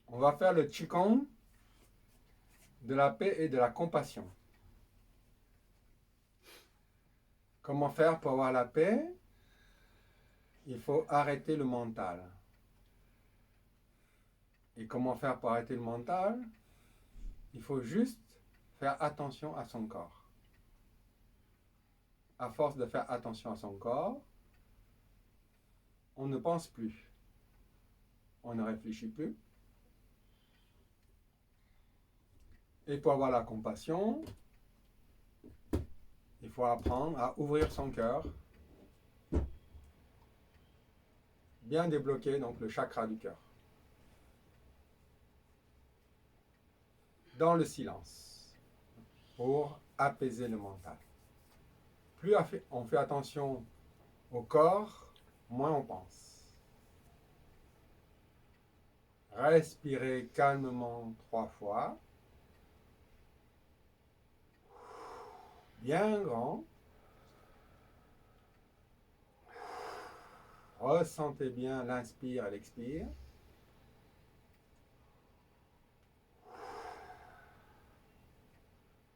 On va faire le Qigong de la paix et de la compassion. Comment faire pour avoir la paix? Il faut arrêter le mental. Et comment faire pour arrêter le mental? Il faut juste faire attention à son corps. À force de faire attention à son corps, on ne pense plus. On ne réfléchit plus. Et pour avoir la compassion, il faut apprendre à ouvrir son cœur, bien débloquer donc le chakra du cœur. Dans le silence, pour apaiser le mental. Plus on fait attention au corps, moins on pense. Respirez calmement 3 fois. Bien grand. Ressentez bien l'inspire et l'expire.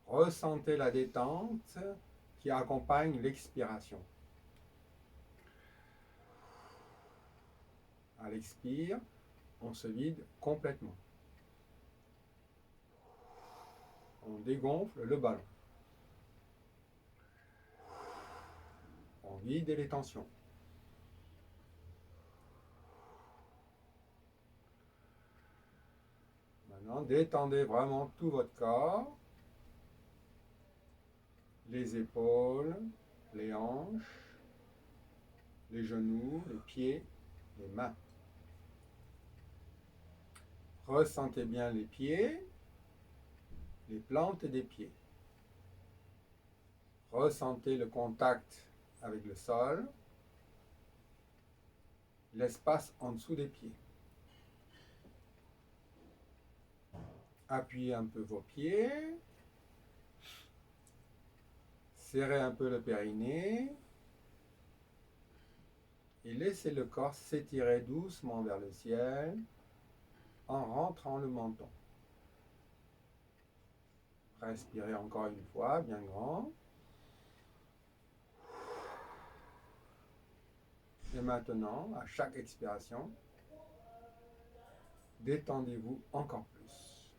Ressentez la détente qui accompagne l'expiration. À l'expire, on se vide complètement. On dégonfle le ballon. On vide les tensions. Maintenant, détendez vraiment tout votre corps. Les épaules, les hanches, les genoux, les pieds, les mains. Ressentez bien les pieds, les plantes des pieds. Ressentez le contact avec le sol, l'espace en dessous des pieds. Appuyez un peu vos pieds, serrez un peu le périnée et laissez le corps s'étirer doucement vers le ciel en rentrant le menton. Respirez encore une fois, bien grand. Et maintenant, à chaque expiration, détendez-vous encore plus.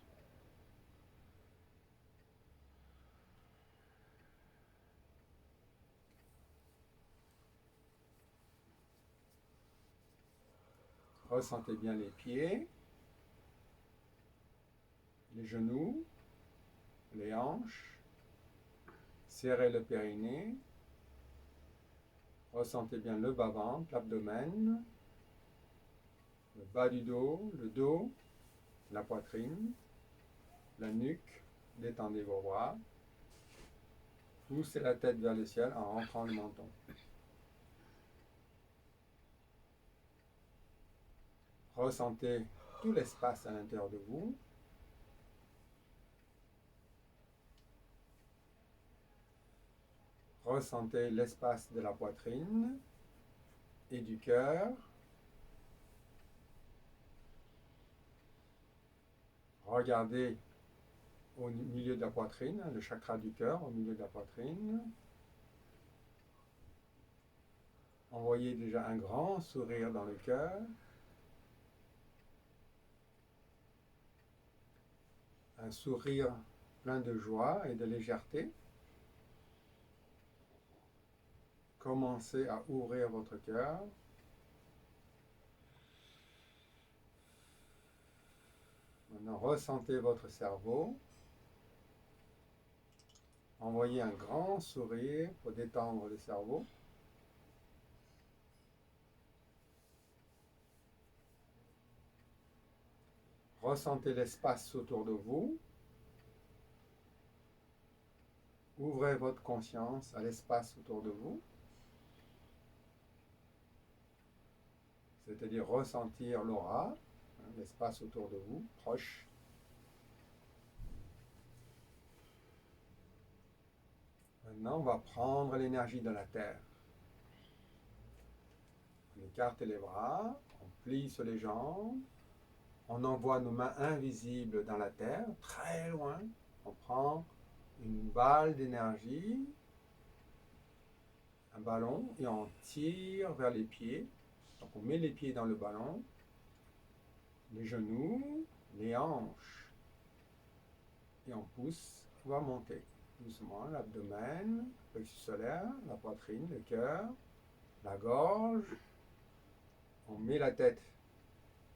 Ressentez bien les pieds, les genoux, les hanches. Serrez le périnée. Ressentez bien le bas-ventre, l'abdomen, le bas du dos, le dos, la poitrine, la nuque. Détendez vos bras. Poussez la tête vers le ciel en rentrant le menton. Ressentez tout l'espace à l'intérieur de vous. Ressentez l'espace de la poitrine et du cœur. Regardez au milieu de la poitrine, le chakra du cœur au milieu de la poitrine. Envoyez déjà un grand sourire dans le cœur. Un sourire plein de joie et de légèreté. Commencez à ouvrir votre cœur. Maintenant, ressentez votre cerveau. Envoyez un grand sourire pour détendre le cerveau. Ressentez l'espace autour de vous. Ouvrez votre conscience à l'espace autour de vous. C'est-à-dire ressentir l'aura, l'espace autour de vous, proche. Maintenant, on va prendre l'énergie de la Terre. On écarte les bras, on plie sur les jambes, On envoie nos mains invisibles dans la terre, très loin. On prend une balle d'énergie, un ballon, et on tire vers les pieds. Donc on met les pieds dans le ballon, les genoux, les hanches, et on pousse, on va monter doucement l'abdomen, le plexus solaire, la poitrine, le cœur, la gorge. On met la tête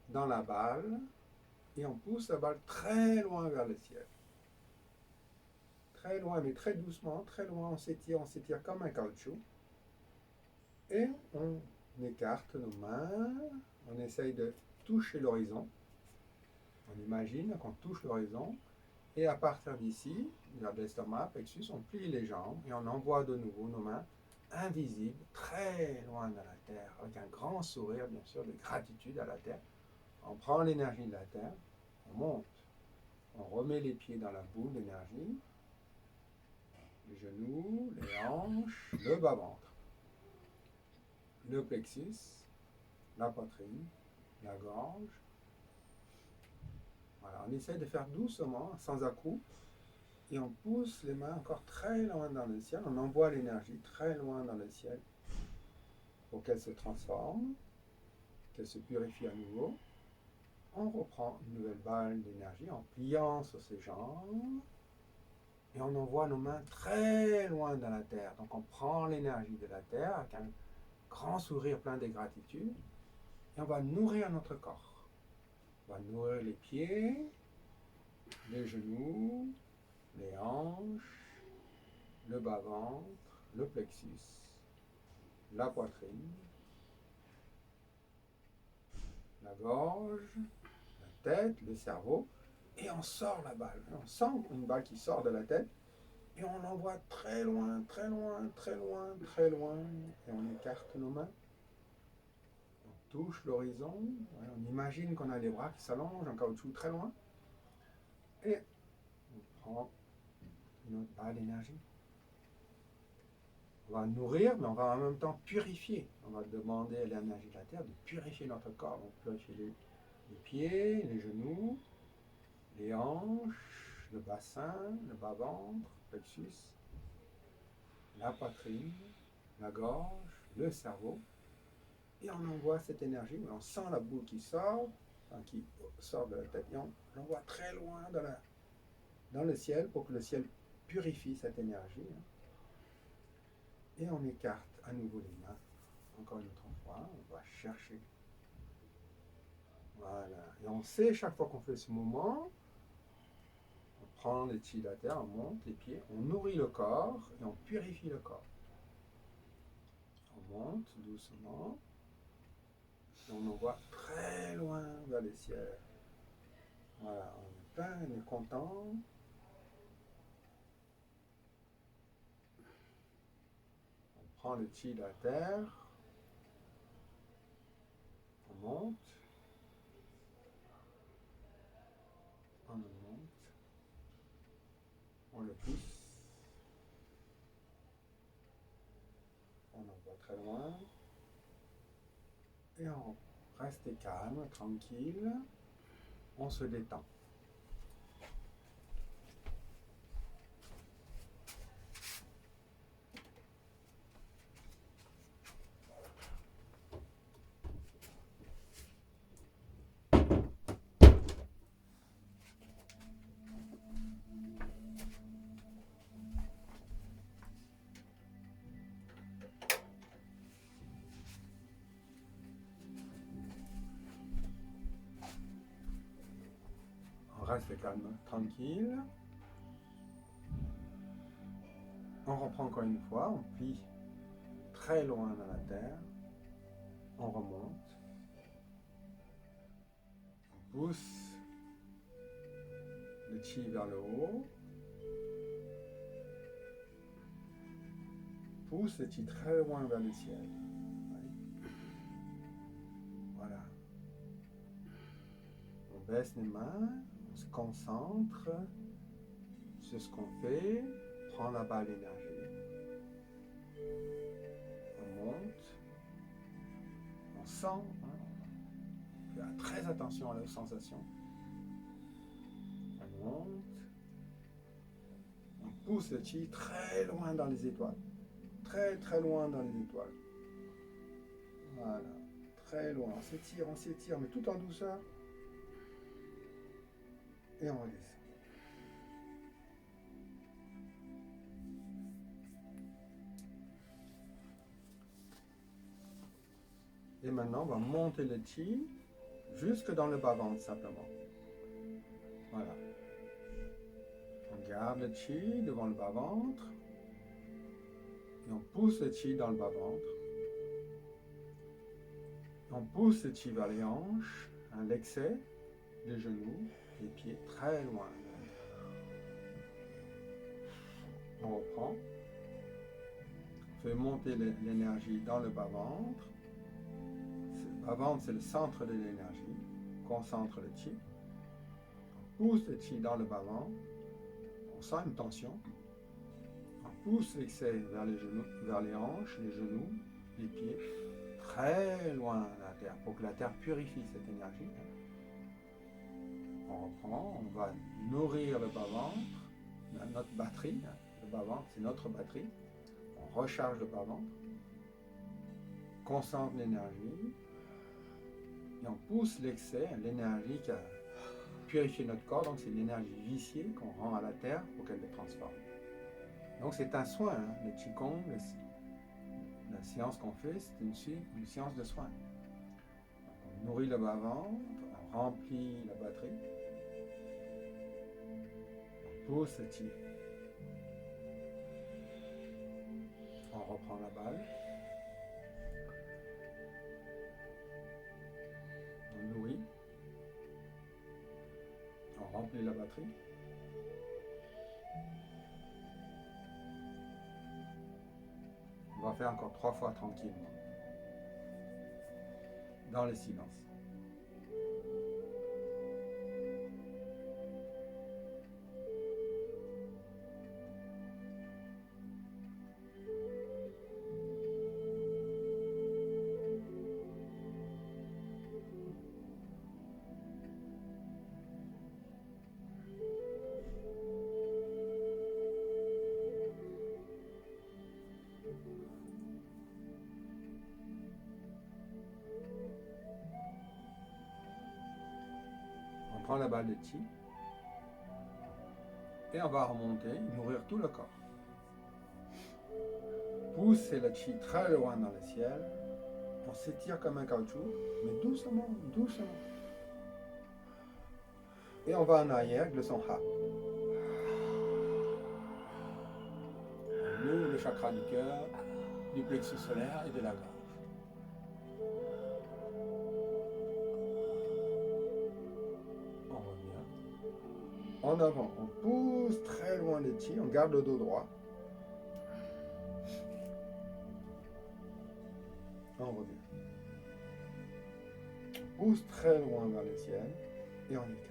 dans la balle et on pousse la balle très loin vers le ciel. Très loin, mais très doucement, très loin, on s'étire comme un caoutchouc. Et on écarte nos mains, on essaye de toucher l'horizon. On imagine qu'on touche l'horizon. Et à partir d'ici, vers l'estomac, plexus, on plie les jambes et on envoie de nouveau nos mains invisibles, très loin dans la terre, avec un grand sourire, bien sûr, de gratitude à la terre. On prend l'énergie de la terre, on monte, on remet les pieds dans la boule d'énergie, les genoux, les hanches, le bas-ventre, le plexus, la poitrine, la gorge. Voilà, on essaie de faire doucement, sans à-coups, et on pousse les mains encore très loin dans le ciel, on envoie l'énergie très loin dans le ciel pour qu'elle se transforme, qu'elle se purifie à nouveau. On reprend une nouvelle balle d'énergie en pliant sur ses jambes et on envoie nos mains très loin dans la terre. Donc on prend l'énergie de la terre avec un grand sourire plein de gratitude et on va nourrir notre corps. On va nourrir les pieds, les genoux, les hanches, le bas-ventre, le plexus, la poitrine, la gorge, la tête, le cerveau, et on sort la balle. On sent une balle qui sort de la tête, et on l'envoie très loin, très loin, très loin, très loin, et on écarte nos mains. On touche l'horizon, on imagine qu'on a les bras qui s'allongent en caoutchouc très loin, et on prend une autre balle d'énergie. On va nourrir, mais on va en même temps purifier. On va demander à l'énergie de la terre de purifier notre corps. Donc purifier les pieds, les genoux, les hanches, le bassin, le bas-ventre, le plexus, la poitrine, la gorge, le cerveau. Et on envoie cette énergie, on sent la boule qui sort de la tête, et on l'envoie très loin dans le ciel pour que le ciel purifie cette énergie. Et on écarte à nouveau les mains. Encore une autre fois, on va chercher. Voilà. Et on sait, chaque fois qu'on fait ce mouvement, on prend les pieds de la terre, on monte les pieds, on nourrit le corps et on purifie le corps. On monte doucement et on envoie très loin vers le ciel. Voilà, on est plein, on est content. On prend le pied de la terre, on monte, on le monte, on le pousse, on envoie très loin. Et on reste calme, tranquille, on se détend. On reste calme, tranquille. On reprend encore une fois, on plie très loin dans la terre, on remonte, on pousse le chi vers le haut, pousse le chi très loin vers le ciel. Voilà. On baisse les mains, on se concentre sur ce qu'on fait, prend la balle d'énergie, on monte, on sent, Faire très attention à la sensation. On monte. On pousse le chi très loin dans les étoiles. Très très loin dans les étoiles. Voilà. Très loin. On s'étire, mais tout en douceur. Et on redescend. Et maintenant, on va monter le chi jusque dans le bas-ventre simplement. Voilà. On garde le chi devant le bas-ventre. Et on pousse le chi dans le bas-ventre. On pousse le chi vers les hanches, l'excès, les genoux, les pieds très loin. On reprend. On fait monter l'énergie dans le bas-ventre. Le bas-ventre, c'est le centre de l'énergie. On concentre le chi. On pousse le chi dans le bas-ventre. On sent une tension. On pousse l'excès vers les genoux, vers les hanches, les genoux, les pieds, très loin de la terre, pour que la terre purifie cette énergie. On reprend, on va nourrir le bas-ventre, notre batterie. Le bas-ventre, c'est notre batterie. On recharge le bas-ventre, concentre l'énergie, et on pousse l'excès, l'énergie qui a purifié notre corps, donc c'est l'énergie viciée qu'on rend à la terre pour qu'elle le transforme. Donc c'est un soin, le Qigong, la séance qu'on fait, c'est une séance de soin. Donc on nourrit le bas-ventre, on remplit la batterie, on pousse le Qi. On reprend la balle. On nourrit. On remplit la batterie. On va faire encore 3 fois tranquillement. Dans le silence. On prend la balle de Qi et on va remonter, nourrir tout le corps. Pousser le Qi très loin dans le ciel. On s'étire comme un caoutchouc, mais doucement, doucement. Et on va en arrière avec le son Ha. On ouvre le chakra du cœur, du plexus solaire et de la gorge. On revient. En avant, on pousse très loin le Qi, on garde le dos droit. On revient. On pousse très loin vers le ciel et on écarte.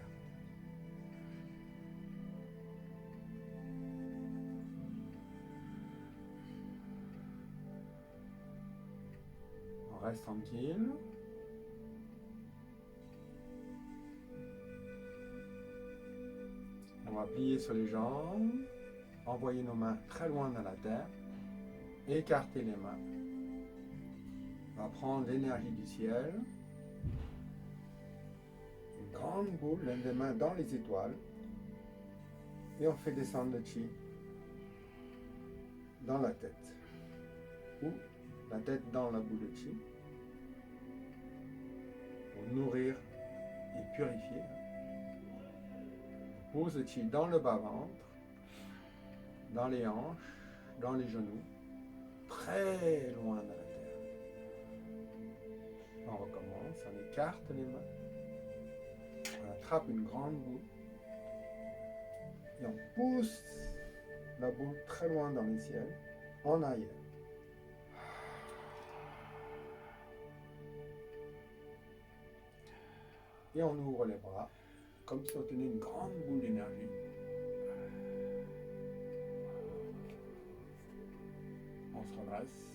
On reste tranquille. On va plier sur les jambes, envoyer nos mains très loin dans la terre, écarter les mains. On va prendre l'énergie du ciel, une grande boule, les mains dans les étoiles, et on fait descendre le Qi dans la tête, ou la tête dans la boule de Qi, pour nourrir et purifier. On pose le Qi dans le bas-ventre, dans les hanches, dans les genoux, très loin de la terre. On recommence, on écarte les mains, on attrape une grande boule et on pousse la boule très loin dans le ciel, en arrière. Et on ouvre les bras, comme si on tenait une grande boule d'énergie. On se redresse.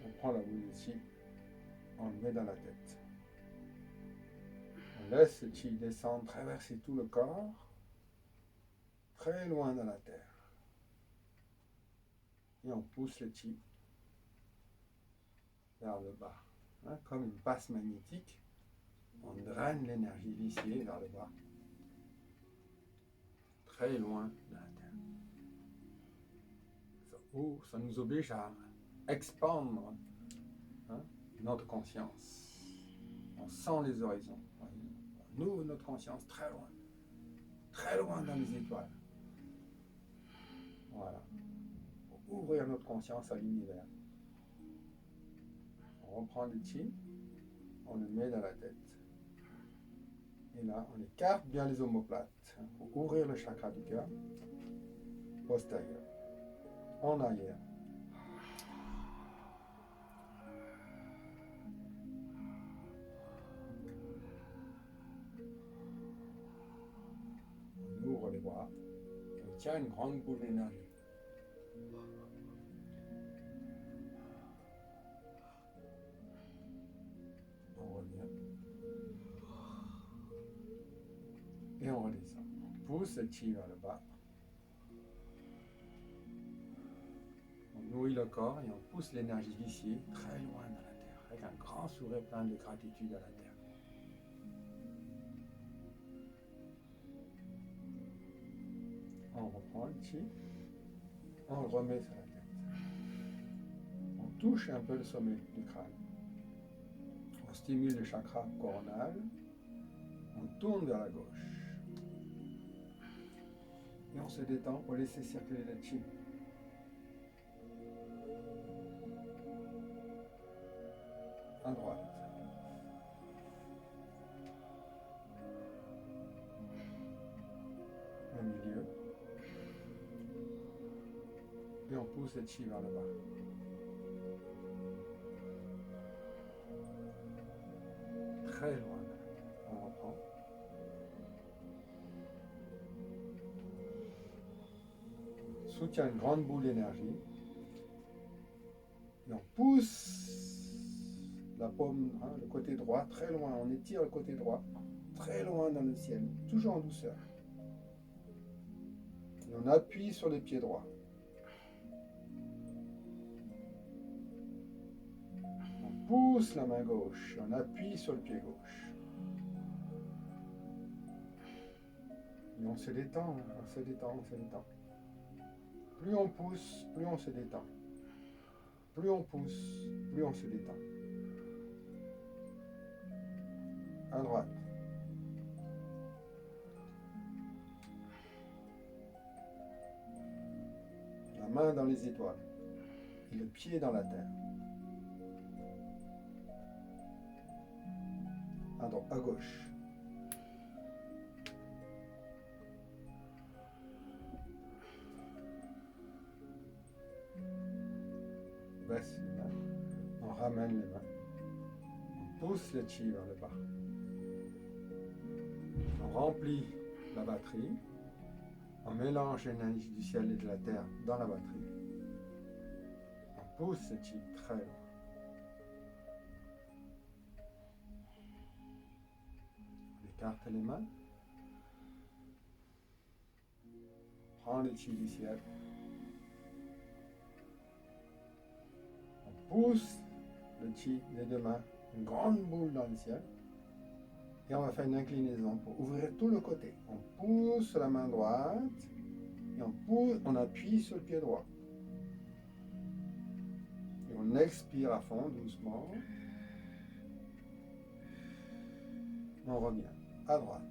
On prend la boule ici On le met dans la tête. On laisse le chi descendre, traverser tout le corps, très loin dans la terre. Et on pousse le chi vers le bas. Hein, comme une passe magnétique, on draine l'énergie viciée vers le bas. Très loin de la terre. Ça nous oblige à expandre, hein, notre conscience. On sent les horizons. On ouvre notre conscience très loin dans les étoiles. Voilà. Pour ouvrir notre conscience à l'univers. On reprend le chi, on le met dans la tête. Et là, on écarte bien les omoplates pour ouvrir le chakra du cœur postérieur. En arrière. On ouvre les bras. On tient une grande boule d'énergie. On revient. Et on redescend. On pousse le chi vers le bas. On nourrit le corps et on pousse l'énergie viciée très loin dans la terre, avec un grand sourire plein de gratitude à la terre. On reprend le chi, on le remet sur la tête. On touche un peu le sommet du crâne. On stimule le chakra coronal. On tourne vers la gauche. Et on se détend pour laisser circuler le chi. À droite. Au milieu. Et on pousse le chi vers le bas. Très loin. On reprend. On soutient une grande boule d'énergie. Et on pousse la paume, hein, le côté droit, très loin. On étire le côté droit, très loin dans le ciel, toujours en douceur. Et on appuie sur le pied droit. On pousse la main gauche, on appuie sur le pied gauche. Et on se détend, on se détend, on se détend. Plus on pousse, plus on se détend. Plus on pousse, plus on se détend. À droite. La main dans les étoiles et le pied dans la terre. À gauche. Baisse les mains. On ramène les mains. On pousse le chi vers le bas. On remplit la batterie. On mélange l'énergie du ciel et de la terre dans la batterie. On pousse le chi très loin. On écarte les mains. Prends le chi du ciel. On pousse le chi des deux mains, une grande boule dans le ciel. Et on va faire une inclinaison pour ouvrir tout le côté. On pousse la main droite et on appuie sur le pied droit. Et on expire à fond, doucement. On revient à droite.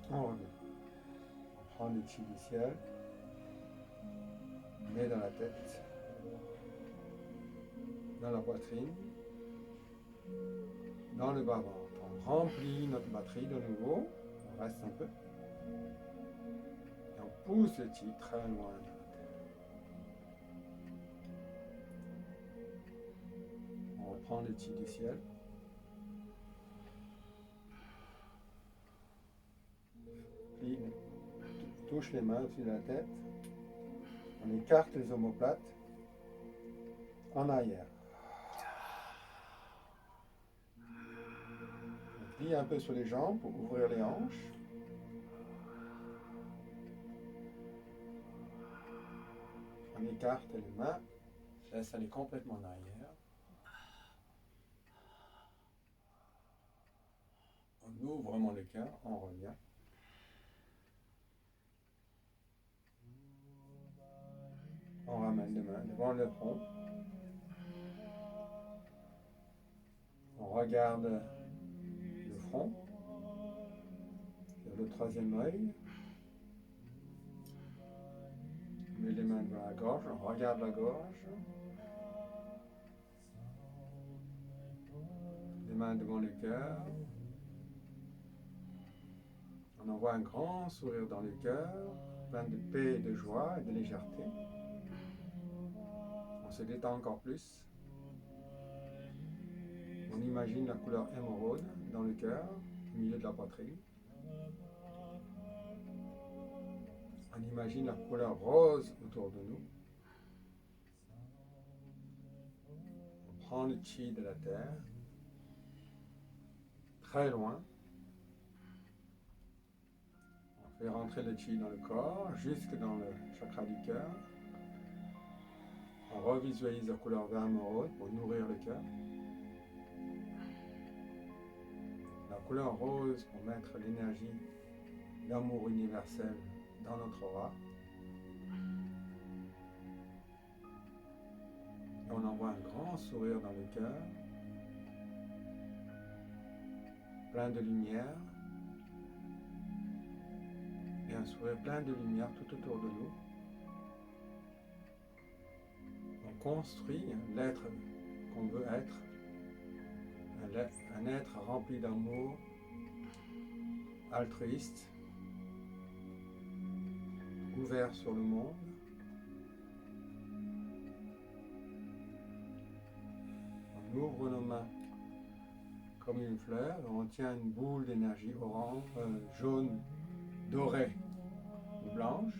On revient. On prend le chi du ciel. On met dans la tête. Dans la poitrine. Dans le bas-ventre. On remplit notre batterie de nouveau. On reste un peu. Et on pousse le chi très loin dans la terre. On reprend le chi du ciel. touche les mains au-dessus de la tête. On écarte les omoplates en arrière. On plie un peu sur les jambes pour ouvrir les hanches. On écarte les mains, laisse aller complètement en arrière. On ouvre vraiment le cœur, on revient. On ramène les mains devant le front. On regarde le front, le troisième œil. On met les mains devant la gorge, on regarde la gorge. Les mains devant le cœur. On envoie un grand sourire dans le cœur, plein de paix, et de joie et de légèreté. On se détend encore plus. On imagine la couleur émeraude dans le cœur, au milieu de la poitrine. On imagine la couleur rose autour de nous. On prend le chi de la terre, très loin. On fait rentrer le chi dans le corps, jusque dans le chakra du cœur. On revisualise la couleur vert émeraude pour nourrir le cœur. La couleur rose pour mettre l'énergie d'amour universel dans notre aura. Et on envoie un grand sourire dans le cœur, plein de lumière, et un sourire plein de lumière tout autour de nous. On construit l'être qu'on veut être, un être rempli d'amour, altruiste, ouvert sur le monde. On ouvre nos mains comme une fleur, on tient une boule d'énergie orange, jaune, dorée ou blanche,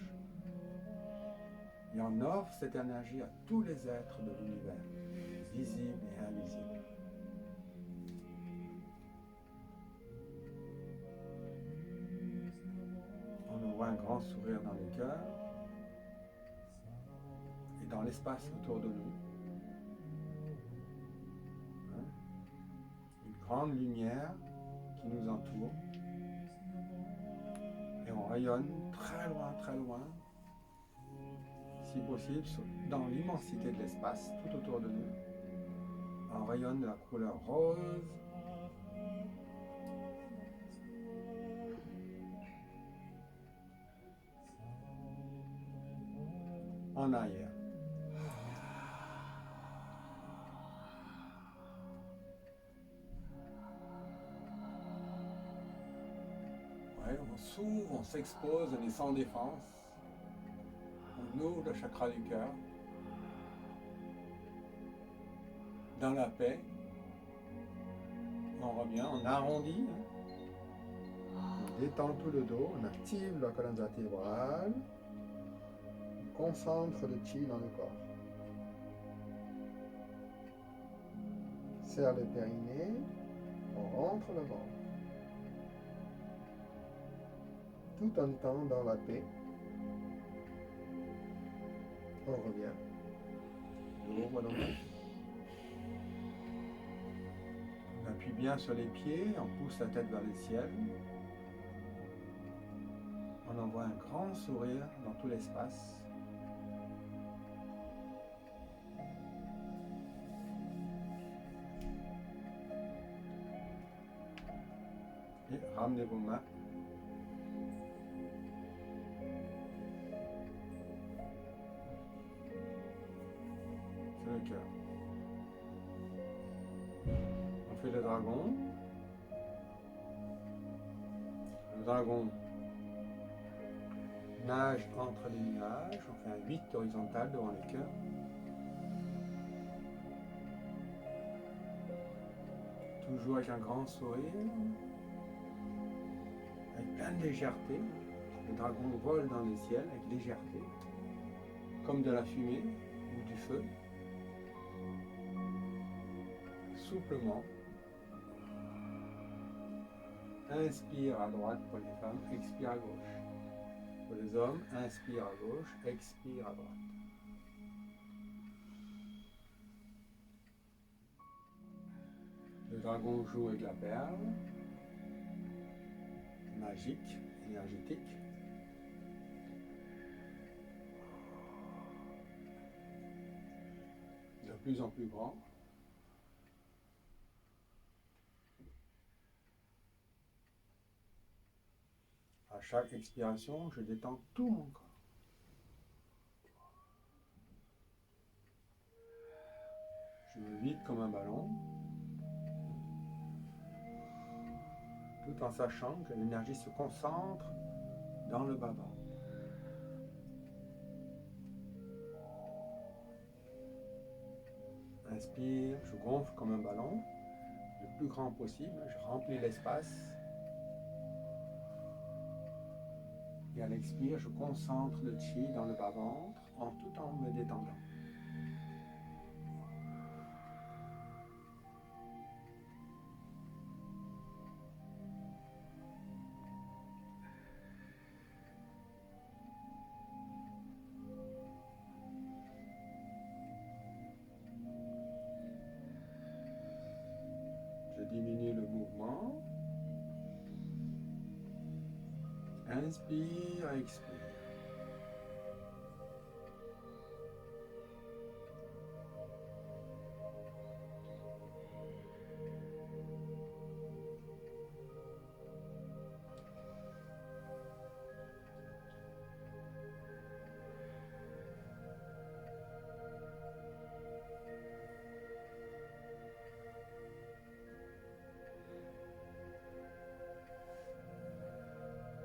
et on offre cette énergie à tous les êtres de l'univers, visibles et invisibles. On envoie un grand sourire dans le cœur et dans l'espace autour de nous. Une grande lumière qui nous entoure. Et on rayonne très loin, si possible, dans l'immensité de l'espace tout autour de nous. On rayonne de la couleur rose. En arrière. Ouais, on s'ouvre, on s'expose, on est sans défense. On ouvre le chakra du cœur. Dans la paix. On revient, on arrondit. On détend tout le dos, on active la colonne vertébrale. On concentre le chi dans le corps. Serre le périnée, on rentre le ventre. Tout en étant dans la paix. On revient. On ouvre nos mains. On appuie bien sur les pieds, on pousse la tête vers le ciel. On envoie un grand sourire dans tout l'espace. Et ramenez vos mains. Sur le cœur. On fait le dragon. Le dragon nage entre les nuages. On fait un 8 horizontal devant le cœur. Toujours avec un grand sourire. Avec plein de légèreté. Le dragon vole dans le ciel avec légèreté, comme de la fumée ou du feu, souplement. Inspire à droite pour les femmes, expire à gauche. Pour les hommes, inspire à gauche, expire à droite. Le dragon joue avec la perle, magique, énergétique. De plus en plus grand. À chaque expiration, je détends tout mon corps. Je me vide comme un ballon, tout en sachant que l'énergie se concentre dans le bas-ventre. Inspire, je gonfle comme un ballon, le plus grand possible, je remplis l'espace. Et à l'expire, je concentre le chi dans le bas-ventre tout en me détendant. Je diminue le mouvement. Inspire, expire.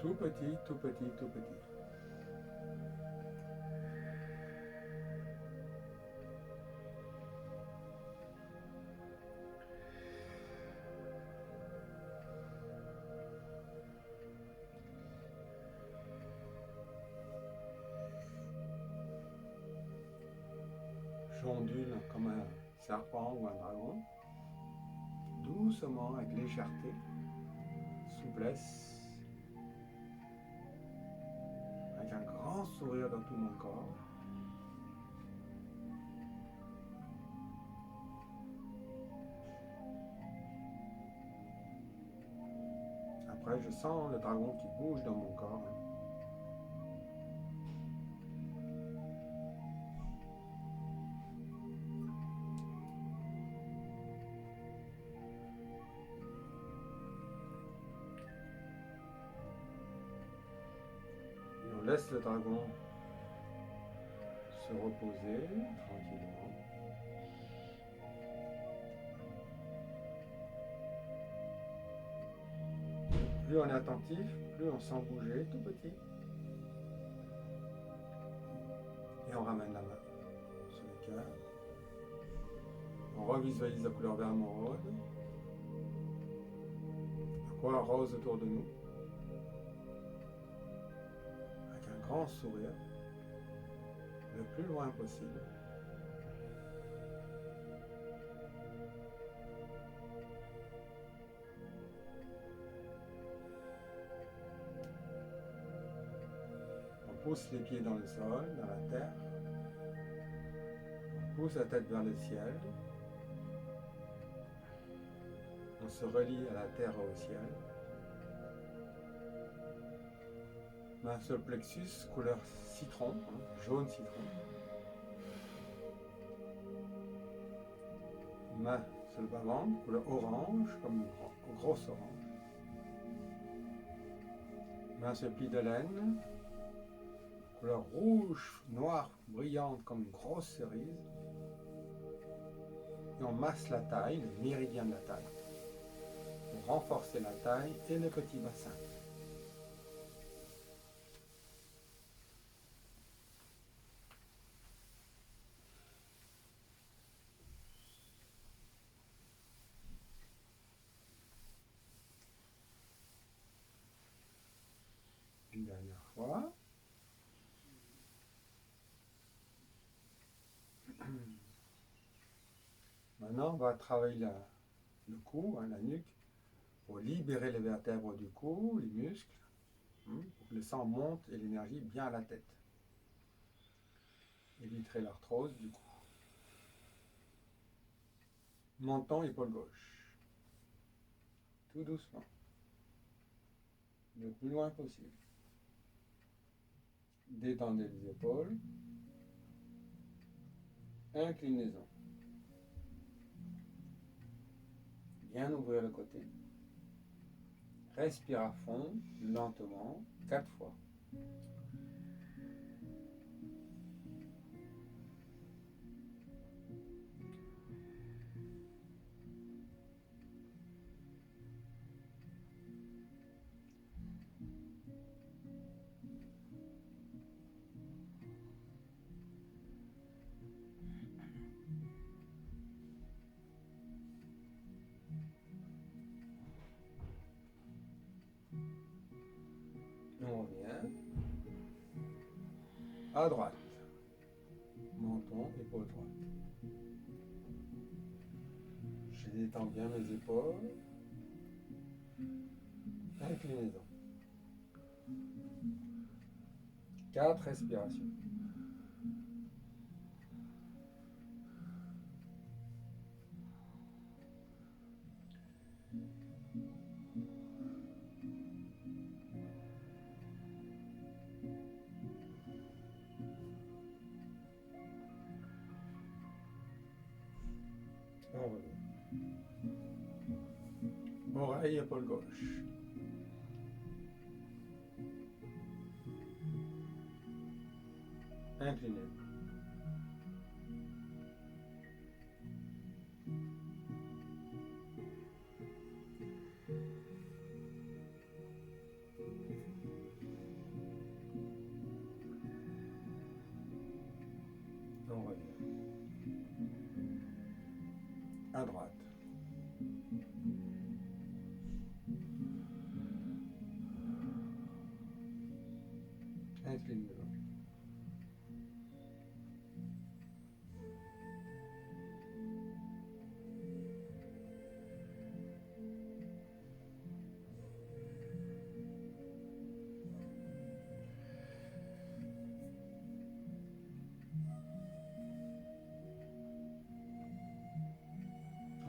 Tout petit, tout petit, tout petit. J'ondule comme un serpent ou un dragon, doucement, avec légèreté, souplesse, avec un grand sourire dans tout mon corps. Après, je sens le dragon qui bouge dans mon corps. Et on laisse le dragon se reposer tranquillement. Plus on est attentif, plus on sent bouger tout petit. Et on ramène la main sur le cœur. On revisualise la couleur vert émeraude. La couleur rose autour de nous. Avec un grand sourire. Le plus loin possible. On pousse les pieds dans le sol, dans la terre. On pousse la tête vers le ciel. On se relie à la terre et au ciel. Main sur le plexus, couleur citron, jaune citron. Main sur le bas-ventre, couleur orange, comme une grosse orange. Main sur le pli de laine, couleur rouge, noire, brillante, comme une grosse cerise. Et on masse la taille, le méridien de la taille, pour renforcer la taille et le petit bassin. Une dernière fois. Maintenant, on va travailler le cou, hein, la nuque, pour libérer les vertèbres du cou, les muscles, pour que le sang monte et l'énergie bien à la tête. Éviterait l'arthrose du cou. Menton, épaule gauche. Tout doucement. Le plus loin possible. Détendez les épaules. Inclinaison. Bien ouvrir le côté. Respire à fond, lentement, 4 fois. On revient. À droite. Menton, épaule droite. Je détends bien mes épaules. Inclinaison. 4 respirations. On revient. Oreille, épaule gauche. Incliné. On revient. À droite. Incline devant.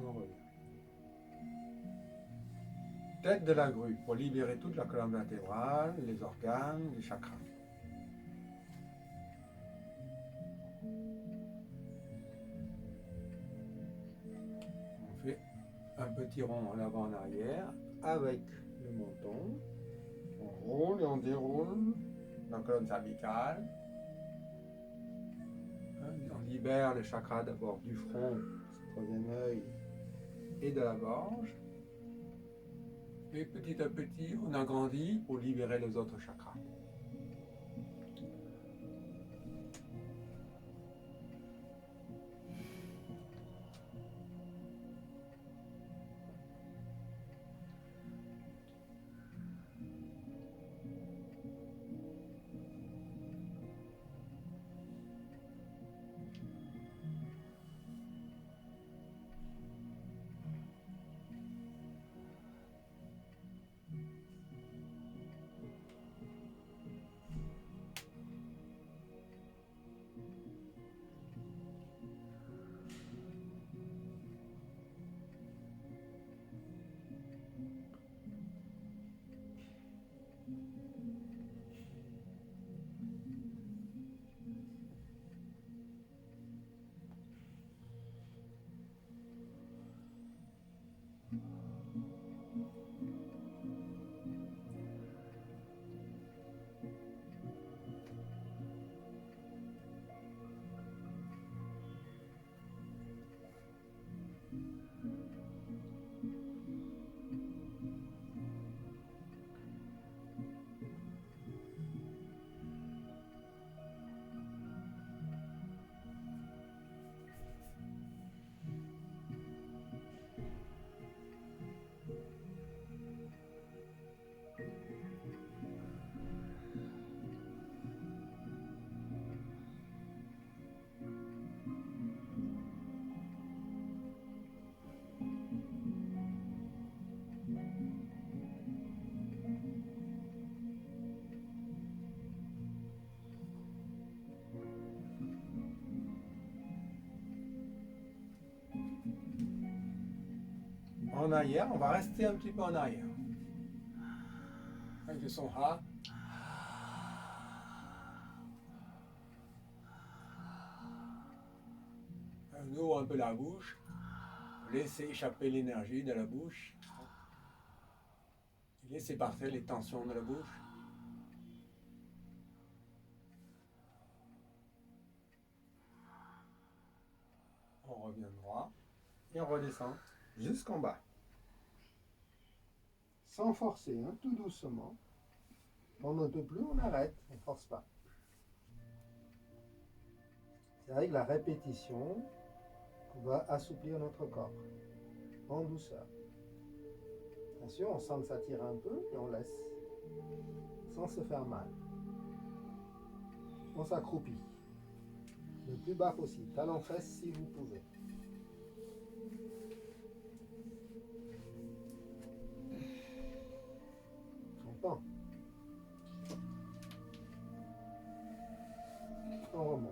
On revient. Tête de la grue pour libérer toute la colonne vertébrale, les organes, les chakras. On fait un petit rond en avant en arrière avec le menton. On roule et on déroule la colonne cervicale. On libère les chakras d'abord du front, du troisième œil et de la gorge. Et petit à petit, on agrandit pour libérer les autres chakras. arrière, on va rester un petit peu en arrière. Avec le son A. On ouvre un peu la bouche. Laissez échapper l'énergie de la bouche. Laissez partir les tensions de la bouche. On revient droit et on redescend jusqu'en bas. Sans forcer, hein, tout doucement. On ne peut plus, on arrête, on ne force pas. C'est avec la répétition qu'on va assouplir notre corps, en douceur. Bien sûr, on sent que ça tire un peu et on laisse, sans se faire mal. On s'accroupit, le plus bas possible, talons-fesses si vous pouvez. On tend. On remonte.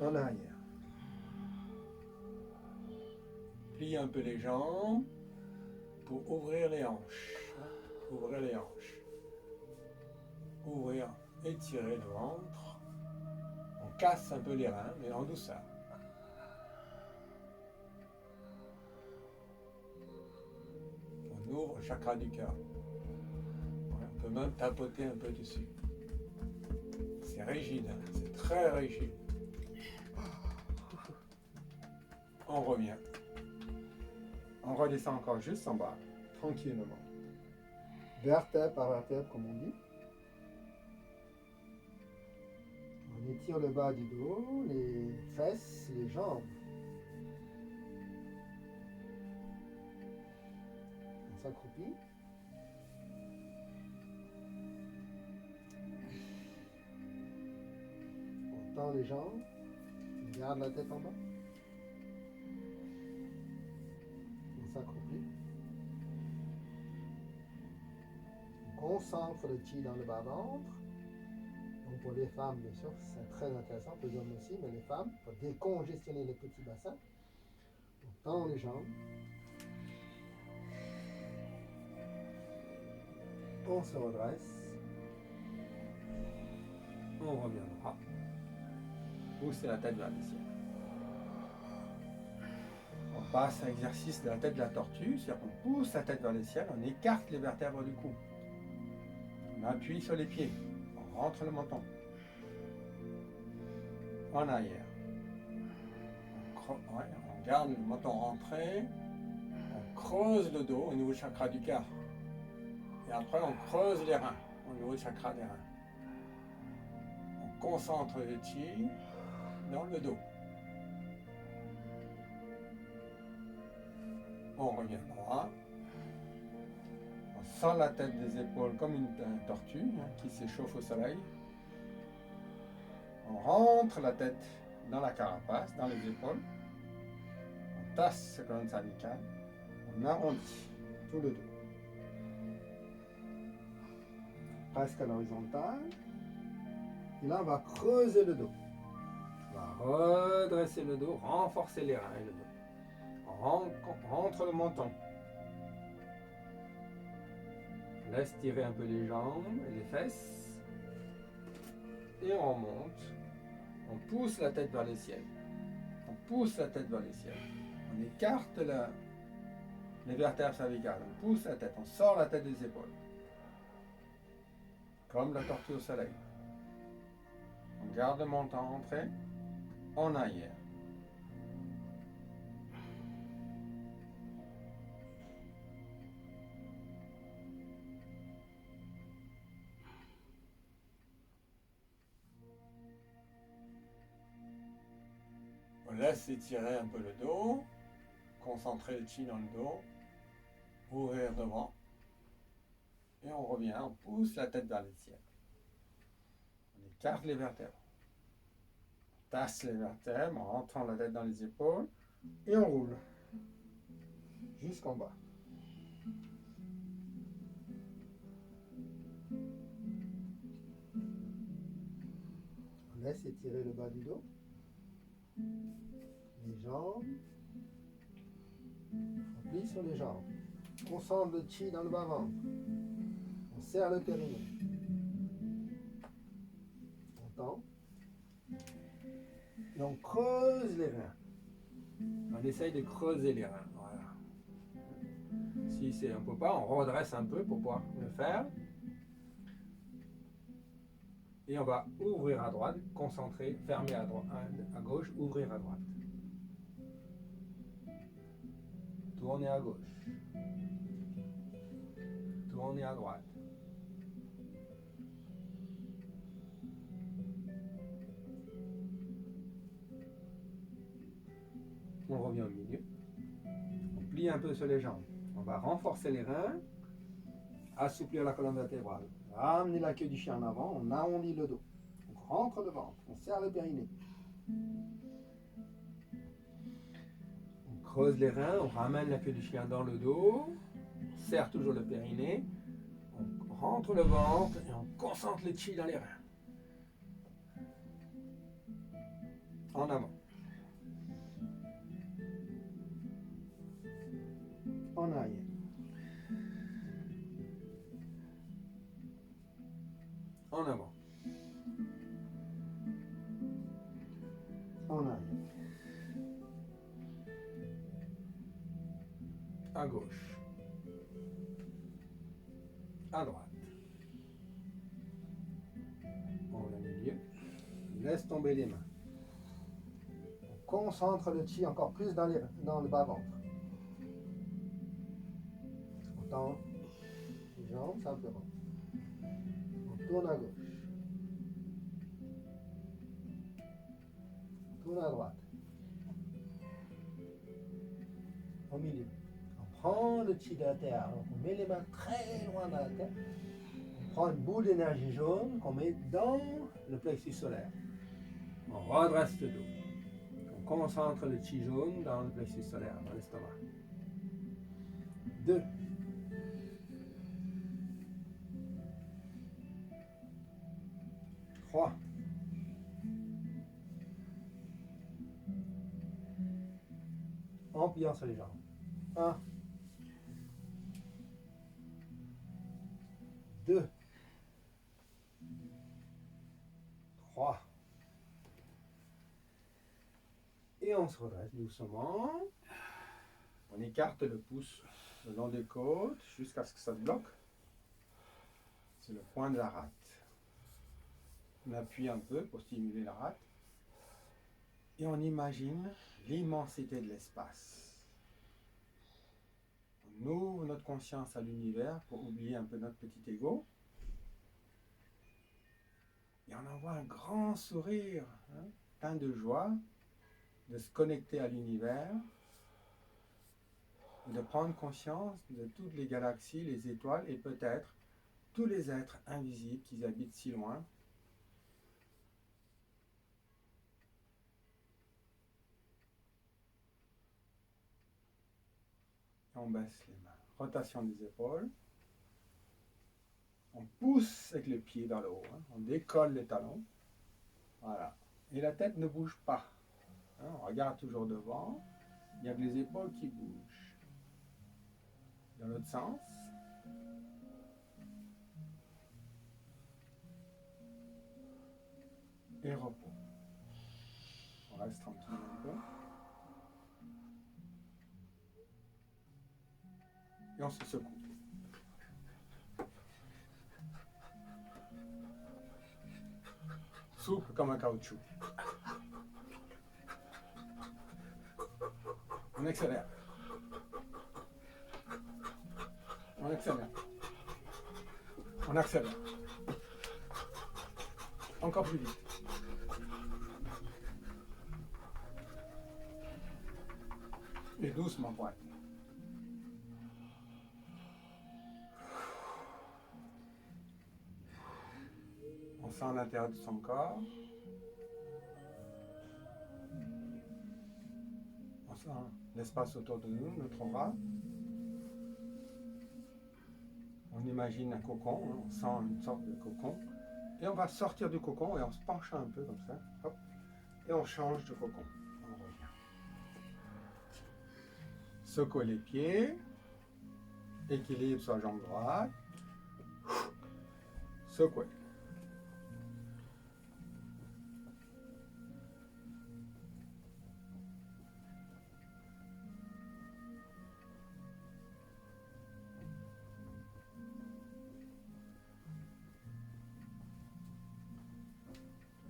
En arrière. Pliez un peu les jambes pour ouvrir les hanches. Ouvrir les hanches. Ouvrir, étirer le ventre. On casse un peu les reins, mais en douceur. On ouvre le chakra du cœur. On peut même tapoter un peu dessus. C'est rigide, hein, c'est très rigide. On revient. On redescend encore juste en bas, tranquillement. Vertèbre par vertèbre, comme on dit. On étire le bas du dos, les fesses, les jambes. On s'accroupit. On tend les jambes. On garde la tête en bas. On s'accroupit. On concentre le chi dans le bas-ventre. Donc pour les femmes, bien sûr, c'est très intéressant, pour les hommes aussi, mais les femmes, pour décongestionner le petit bassin, on tend les jambes. On se redresse. On revient droit. Poussez la tête vers le ciel. On passe à l'exercice de la tête de la tortue, c'est-à-dire qu'on pousse la tête vers le ciel, on écarte les vertèbres du cou. On appuie sur les pieds, on rentre le menton. En arrière. On garde le menton rentré, on creuse le dos au niveau du chakra du cœur. Et après on creuse les reins au niveau du chakra des reins. On concentre le chi dans le dos. On revient droit. On sent la tête des épaules comme une tortue qui s'échauffe au soleil. On rentre la tête dans la carapace, dans les épaules. On tasse ce colonne cervicale. On arrondit tout le dos. Presque à l'horizontale. Et là, on va creuser le dos. On va redresser le dos, renforcer les reins et le dos. On rentre le menton. On laisse tirer un peu les jambes et les fesses. Et on remonte. On pousse la tête vers le ciel. On pousse la tête vers le ciel. On écarte les vertèbres cervicales. On pousse la tête. On sort la tête des épaules. Comme la tortue au soleil. On garde le menton rentré. En arrière. On laisse étirer un peu le dos, concentrer le chi dans le dos, ouvrir devant, et on revient, on pousse la tête vers le ciel. On écarte les vertèbres. On tasse les vertèbres en rentrant la tête dans les épaules, et on roule jusqu'en bas. On laisse étirer le bas du dos. Les jambes, On plie sur les jambes. On concentre le chi dans le bas-ventre. On serre le périnée. On tend. Et on creuse les reins. On essaye de creuser les reins. Voilà. Si c'est un peu pas, on redresse un peu pour pouvoir le faire. Et on va ouvrir à droite, concentrer, fermer à gauche, ouvrir à droite. Tourner à gauche. Tourner à droite. On revient au milieu. On plie un peu sur les jambes. On va renforcer les reins, assouplir la colonne vertébrale, ramener la queue du chien en avant, on arrondit le dos. On rentre le ventre, on serre le périnée. On creuse les reins, on ramène la queue du chien dans le dos, on serre toujours le périnée, on rentre le ventre et on concentre le chi dans les reins. En avant. En arrière. En avant. En arrière. À gauche. À droite. On va au milieu. On laisse tomber les mains. On concentre le chi encore plus dans le bas-ventre. On tend les jambes simplement. On tourne à gauche. On tourne à droite. Au milieu. On prend le chi de la terre. Donc on met les mains très loin dans la terre. On prend une boule d'énergie jaune qu'on met dans le plexus solaire. On redresse le dos. On concentre le chi jaune dans le plexus solaire, dans l'estomac. 2. 3. 1. Pliant sur les jambes. 1. 2. 3. Et on se redresse doucement. On écarte le pouce le long des côtes jusqu'à ce que ça bloque. C'est le point de la rate. On appuie un peu pour stimuler la rate. Et on imagine l'immensité de l'espace. On ouvre notre conscience à l'univers pour oublier un peu notre petit ego. Et on envoie un grand sourire, plein de joie, de se connecter à l'univers, de prendre conscience de toutes les galaxies, les étoiles et peut-être tous les êtres invisibles qui habitent si loin. Et on baisse les mains. Rotation des épaules. On pousse avec les pieds vers le haut. On décolle les talons. Voilà. Et la tête ne bouge pas. On regarde toujours devant. Il n'y a que les épaules qui bougent. Dans l'autre sens. Et repos. On reste tranquille un peu. Et on se secoue. Souple comme un caoutchouc. On accélère. On accélère. On accélère. Encore plus vite. Et doucement pour être. On sent l'intérieur de son corps. On sent l'espace autour de nous, notre aura. On imagine un cocon, on sent une sorte de cocon. Et on va sortir du cocon et on se penche un peu comme ça. Hop, et on change de cocon. On revient. Secouez les pieds. Équilibre sur la jambe droite. Secouez.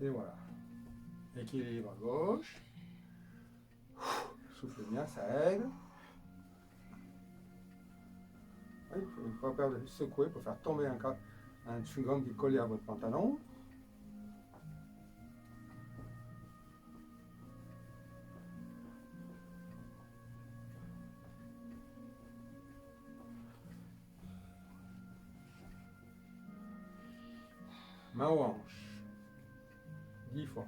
Et voilà. Équilibre à gauche. Soufflez bien, ça aide. Il ne faut pas perdre de secouer pour faire tomber un chewing-gum qui est collé à votre pantalon. Main aux hanches. 10 fois.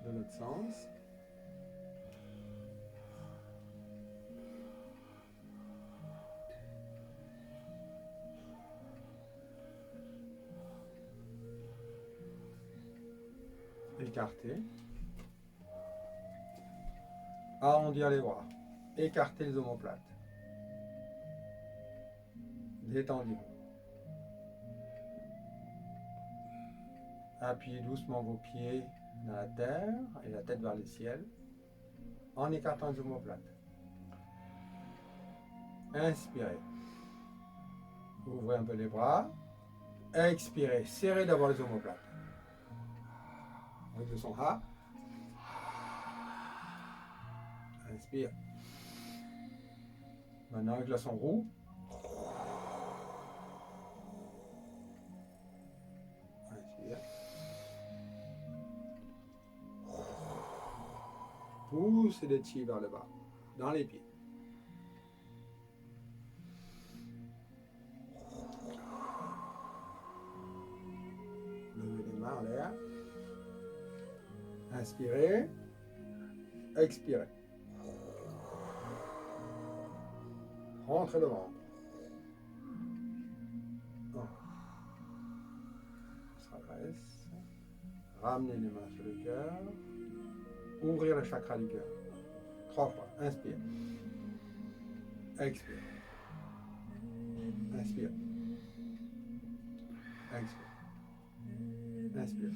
De l'autre sens. Écartez. Arrondir les bras. Écartez les omoplates. Détendez-vous. Appuyez doucement vos pieds dans la terre et la tête vers le ciel en écartant les omoplates. Inspirez. Ouvrez un peu les bras. Expirez. Serrez d'abord les omoplates. Avec le son A. Inspire. Maintenant avec le son roux. Inspire. Poussez les chi vers le bas, dans les pieds. Levez les mains en l'air. Inspirez. Expirez. Rentrez le ventre. On se redresse. Ramenez les mains sur le cœur. Ouvrir le chakra du cœur. 3 fois. Inspire. Expire. Inspire. Expire. Inspire.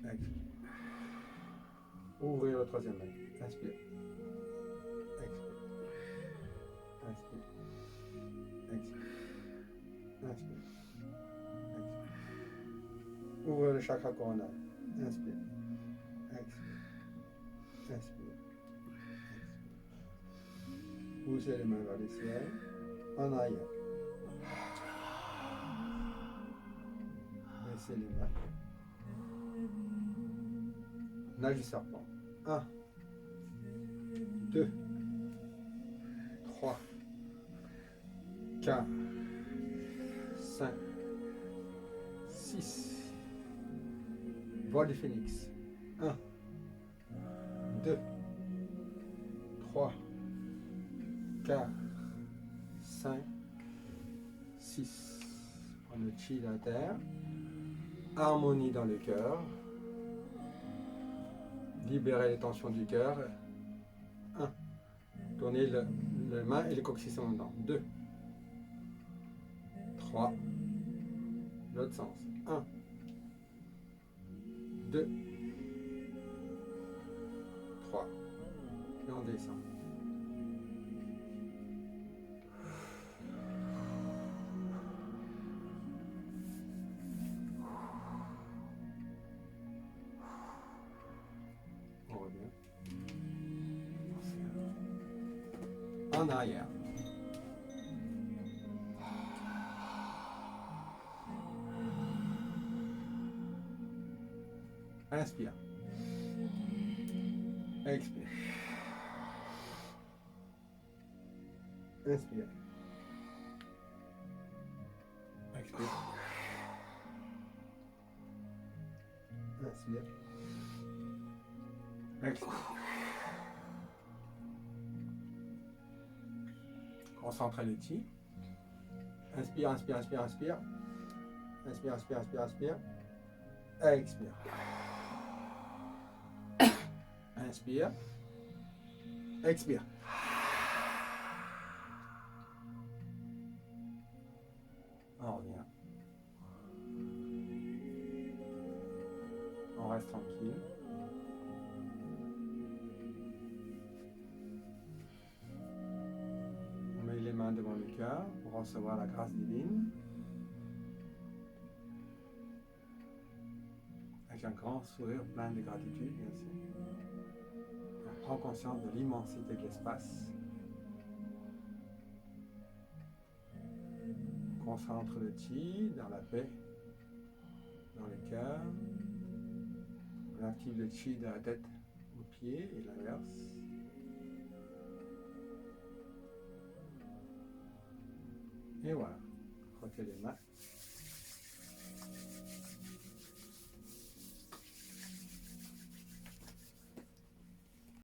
Expire. Ouvrir le troisième œil. Inspire. Expire. Inspire. Expire. Inspire. Expire. Ouvrez le chakra coronal. Inspire. Expire. Inspire. Expire. Poussez les mains vers le ciel. En arrière. Baissez les mains. Nage du serpent. 1, 2, 3, 4, 5, 6. Vol du phénix. 1, 2, 3, 4, 5, 6. Prenez le chi à la terre. Harmonie dans le cœur. Libérez les tensions du cœur. 1. Tournez les mains et le coccyx en même temps. 2. 3. L'autre sens. 1. 2. 3. Et on descend. On revient. En arrière. Inspire. Expire. Inspire. Expire. Inspire. Expire. Concentrez le chi. Inspire, inspire, inspire, inspire. Inspire, inspire, inspire, inspire. Expire. Inspire. Expire. On revient. On reste tranquille. On met les mains devant le cœur pour recevoir la grâce divine. Avec un grand sourire plein de gratitude, bien sûr. On prend conscience de l'immensité de l'espace. On concentre le chi dans la paix, dans le cœur. On active le chi de la tête aux pieds et l'inverse. Et voilà, frottez les mains.